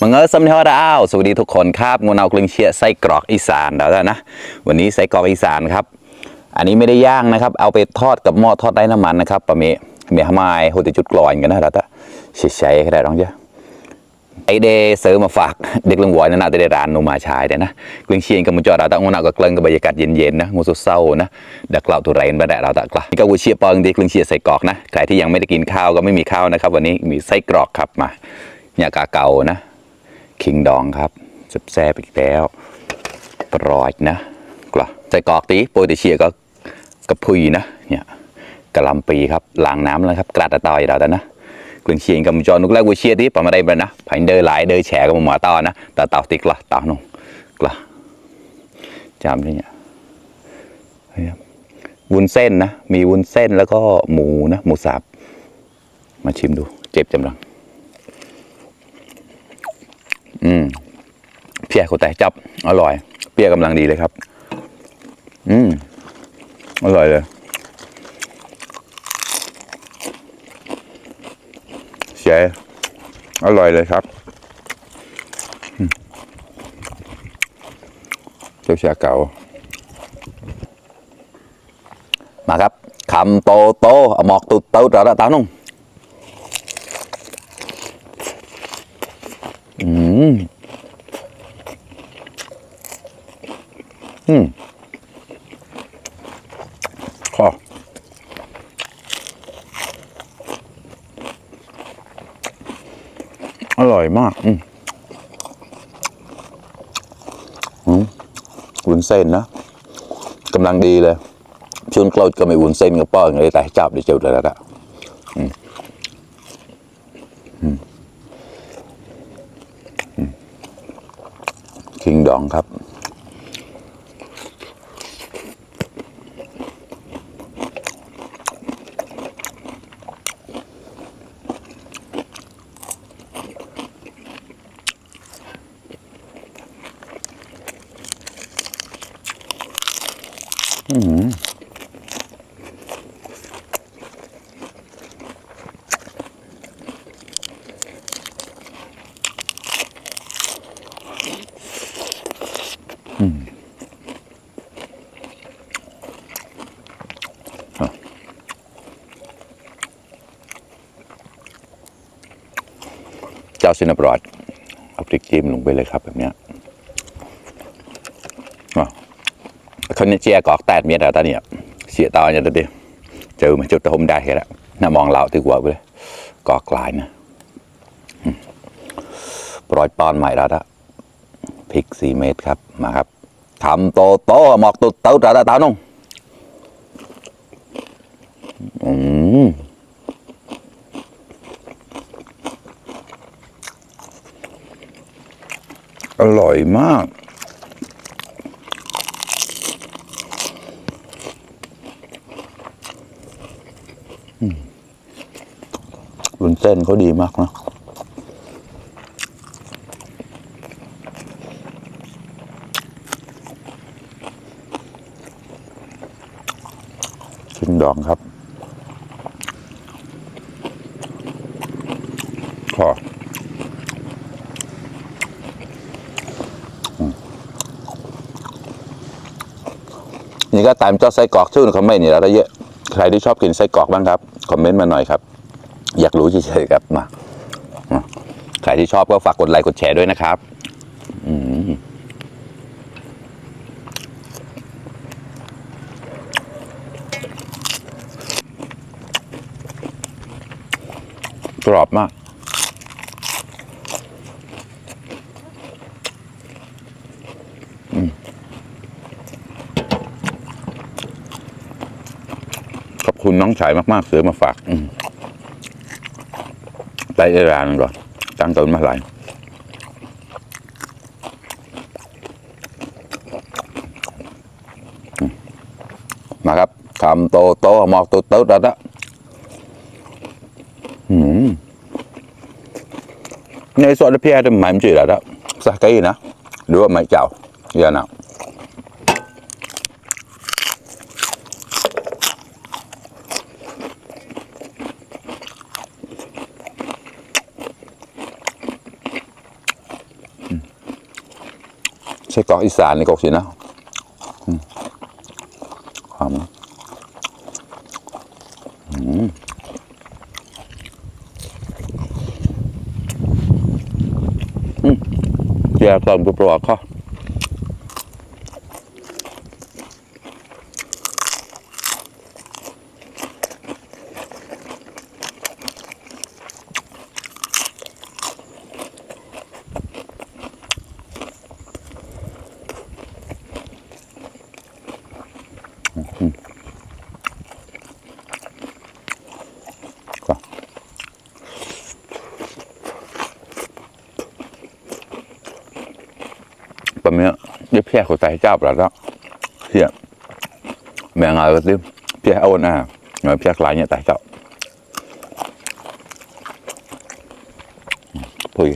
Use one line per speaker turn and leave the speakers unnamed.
มังเอิญสำเนียงดาวสวัสดีทุกคนครับงูเอากลึงเชียไส้กรอกอีสานแล้วนะวันนี้ไส้กรอกอีสานครับอันนี้ไม่ได้ย่างนะครับเอาไปทอดกับหม้อทอดไร้น้ำมันนะครับปะเมะทำไมโหติจุดกลอยกันนะเราจะใช้แค่ไหนร้องเยอะไอเดเสริมมาฝากเด็กลงวอยนั่นน่าจะได้ร้านนูมาชายแต่นะกลึงเชียงกับมุจจอเราตั้งงูเอากับกลึงกับบรรยากาศเย็นๆนะงูสุดเศร้านะดักเล่าตัวไรน์มาแดดเราตะกละนี่ก็วูเชียปองดีกลึงเชียไส้กรอกนะใครที่ยังไม่ได้กินข้าวก็ไม่มีข้าวนะครับวันนี้มีไส้กรอกครับมาเนี่ยกาเก่านะคิงดองครับแซ่บอีกแล้วปลอยนะกละใส่กรอกตีโปรตีเชียก็กระพุยนะเนี่ยกระลำปีครับล้างน้ำแล้วครับกระดาษต่อยเราแต่นะกลึงเชียงกับจอนุกแรกวิเชียที่ประมาณได้เลยนะผ่านเดินหลายเดินแฉกับหมาต่อนะแต่เต่าติ๊กละเต่านุ่งกละจำนี่เนี่ยวุ้นเส้นนะมีวุ้นเส้นแล้วก็หมูนะหมูสับมาชิมดูเจ็บจำลังเพี้ยเขาแต่จับอร่อยเปรี้ยกำลังดีเลยครับอร่อยเลยเชียอร่อยเลยครับเจ้าเชียเก่ามาครับคำโตโตหมอกตุดเต้าเราตานุ่งข้ออร่อยมากวุ้นเส้นนะกำลังดีเลยช่วงเราก็ไม่วุ้นเส้นกับป้อนเลยแต่จับได้เจ้าเลยแล้วละคิงดองครับเจ้าซินนาบรอดเอาพริกจิ้มลงไปเลยครับแบบนี้คนนี้เจียกอกแตดเมียแต่ตอนนี้เสียตาอย่างเดียวเจอมาจุดตะหมได้แค่แล้วน่ามองเราถือว่าไปเลยกอกลายนะปล่อยปอนใหม่แล้วนะพริก4 เม็ดครับมาครับทำโตโตหมอกตุดเต้าตาตานุ่งอร่อยมากวุ้นเส้นเขาดีมากนะชิ้นดองครับขอนี่ก็ตามเจ้าไส้กรอกชื่อคอมเมนต์นี่แล้วเยอะใครที่ชอบกินไส้กรอกบ้างครับคอมเมนต์มาหน่อยครับอยากรู้เฉยๆครับมาใครที่ชอบก็ฝากกดไลค์กดแชร์ด้วยนะครับกรอบมากขอบคุณน้องชายมากๆซื้อมาฝากไปร้านก่อนตั้งต้นมาหลายมาครับทำโตโตหมอกตุดเต้าแล้วนะในส่วนที่พี่จะหมายมันจืดแล้วนะสักกี่นะหรือว่าไม่เจ้าเยอะนะ ไส้กรอกอีสานนี่ก็สินะหอมแย่ตอนปลอกๆเขาปะเมียได้แพร่ขอใจเจ้าแล้วก็เพี้ยแม่งอะไรก็ซิเพี้ยเอาหน้าเพี้ยคลายเนี่ยแต่เจ้าพุย